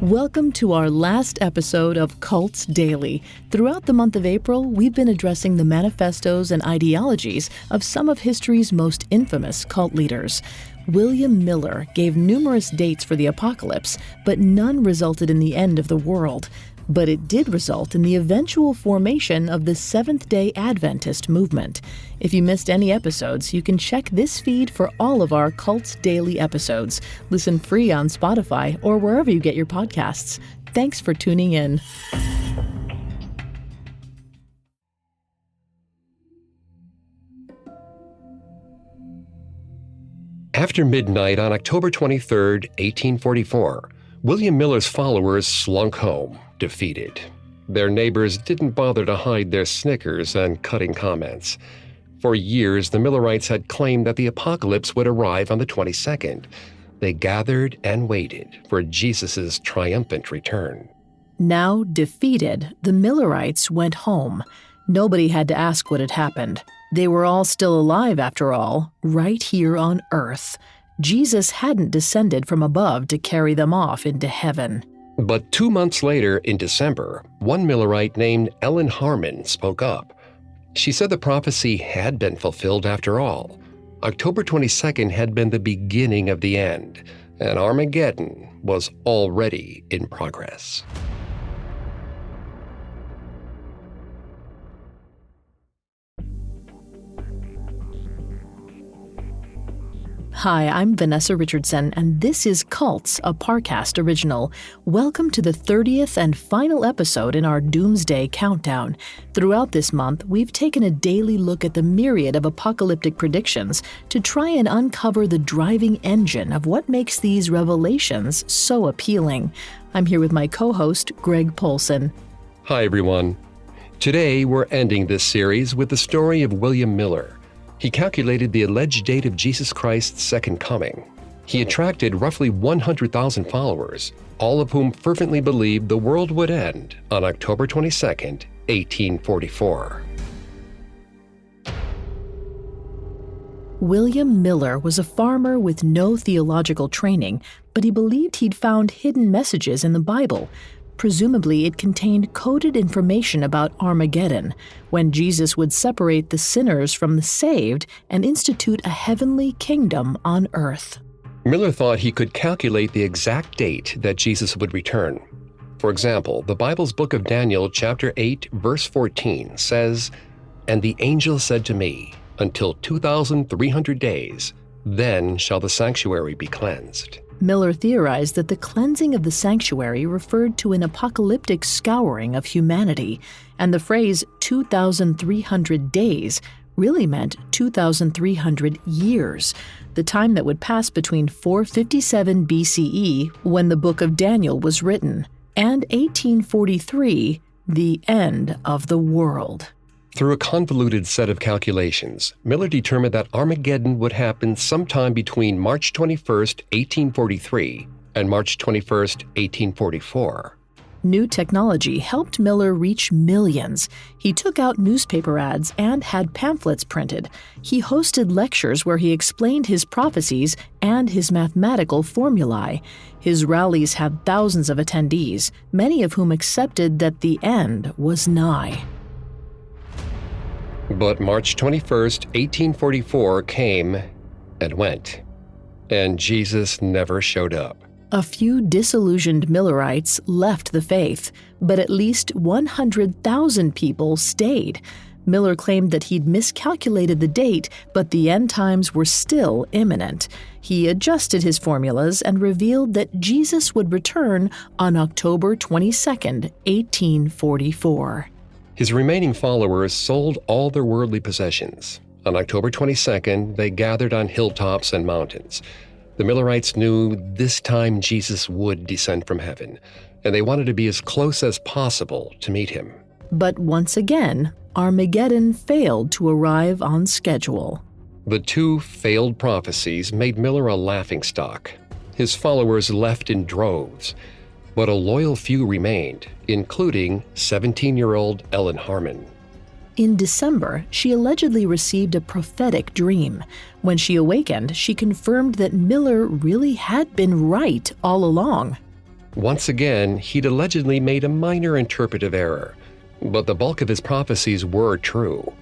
Welcome to our last episode of Cults Daily. Throughout the month of April, we've been addressing the manifestos and ideologies of some of history's most infamous cult leaders. William Miller gave numerous dates for the apocalypse, but none resulted in the end of the world. But it did result in the eventual formation of the Seventh-day Adventist movement. If you missed any episodes, you can check this feed for all of our Cults Daily episodes. Listen free on Spotify or wherever you get your podcasts. Thanks for tuning in. After midnight on October 23, 1844, William Miller's followers slunk home, defeated. Their neighbors didn't bother to hide their snickers and cutting comments. For years, the Millerites had claimed that the apocalypse would arrive on the 22nd. They gathered and waited for Jesus' triumphant return. Now defeated, the Millerites went home. Nobody had to ask what had happened. They were all still alive, after all, right here on Earth. Jesus hadn't descended from above to carry them off into heaven. But 2 months later, in December, one Millerite named Ellen Harmon spoke up. She said the prophecy had been fulfilled after all. October 22nd had been the beginning of the end, and Armageddon was already in progress. Hi, I'm Vanessa Richardson, and this is Cults, a Parcast original. Welcome to the 30th and final episode in our Doomsday Countdown. Throughout this month, we've taken a daily look at the myriad of apocalyptic predictions to try and uncover the driving engine of what makes these revelations so appealing. I'm here with my co-host, Greg Polson. Hi, everyone. Today, we're ending this series with the story of William Miller. He calculated the alleged date of Jesus Christ's second coming. He attracted roughly 100,000 followers, all of whom fervently believed the world would end on October 22nd, 1844. William Miller was a farmer with no theological training, but he believed he'd found hidden messages in the Bible. Presumably, it contained coded information about Armageddon, when Jesus would separate the sinners from the saved and institute a heavenly kingdom on earth. Miller thought he could calculate the exact date that Jesus would return. For example, the Bible's book of Daniel, chapter 8, verse 14 says, "And the angel said to me, until 2,300 days, then shall the sanctuary be cleansed." Miller theorized that the cleansing of the sanctuary referred to an apocalyptic scouring of humanity, and the phrase 2,300 days really meant 2,300 years, the time that would pass between 457 BCE, when the book of Daniel was written, and 1843, the end of the world. Through a convoluted set of calculations, Miller determined that Armageddon would happen sometime between March 21st, 1843 and March 21st, 1844. New technology helped Miller reach millions. He took out newspaper ads and had pamphlets printed. He hosted lectures where he explained his prophecies and his mathematical formulae. His rallies had thousands of attendees, many of whom accepted that the end was nigh. But March 21st, 1844 came and went, and Jesus never showed up. A few disillusioned Millerites left the faith, but at least 100,000 people stayed. Miller claimed that he'd miscalculated the date, but the end times were still imminent. He adjusted his formulas and revealed that Jesus would return on October 22nd, 1844. His remaining followers sold all their worldly possessions. On October 22nd, they gathered on hilltops and mountains. The Millerites knew this time Jesus would descend from heaven, and they wanted to be as close as possible to meet him. But once again, Armageddon failed to arrive on schedule. The two failed prophecies made Miller a laughingstock. His followers left in droves, but a loyal few remained, including 17-year-old Ellen Harmon. In December, she allegedly received a prophetic dream. When she awakened, she confirmed that Miller really had been right all along. Once again, he'd allegedly made a minor interpretive error, but the bulk of his prophecies were true.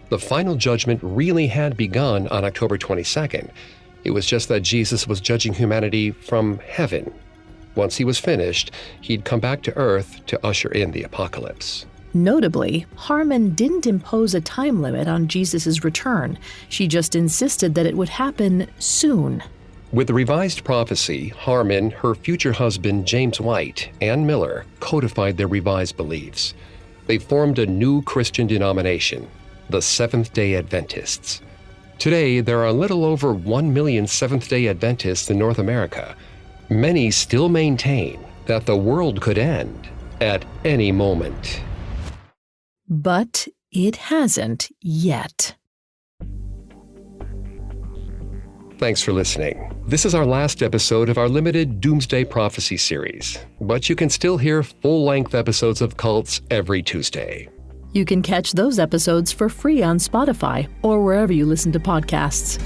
The final judgment really had begun on October 22nd. It was just that Jesus was judging humanity from heaven. Once he was finished, he'd come back to earth to usher in the apocalypse. Notably, Harmon didn't impose a time limit on Jesus' return. She just insisted that it would happen soon. With the revised prophecy, Harmon, her future husband James White, and Miller codified their revised beliefs. They formed a new Christian denomination, the Seventh-day Adventists. Today, there are a little over 1 million Seventh-day Adventists in North America. Many still maintain that the world could end at any moment. But it hasn't yet. Thanks for listening. This is our last episode of our limited Doomsday Prophecy series, but you can still hear full-length episodes of Cults every Tuesday. You can catch those episodes for free on Spotify or wherever you listen to podcasts.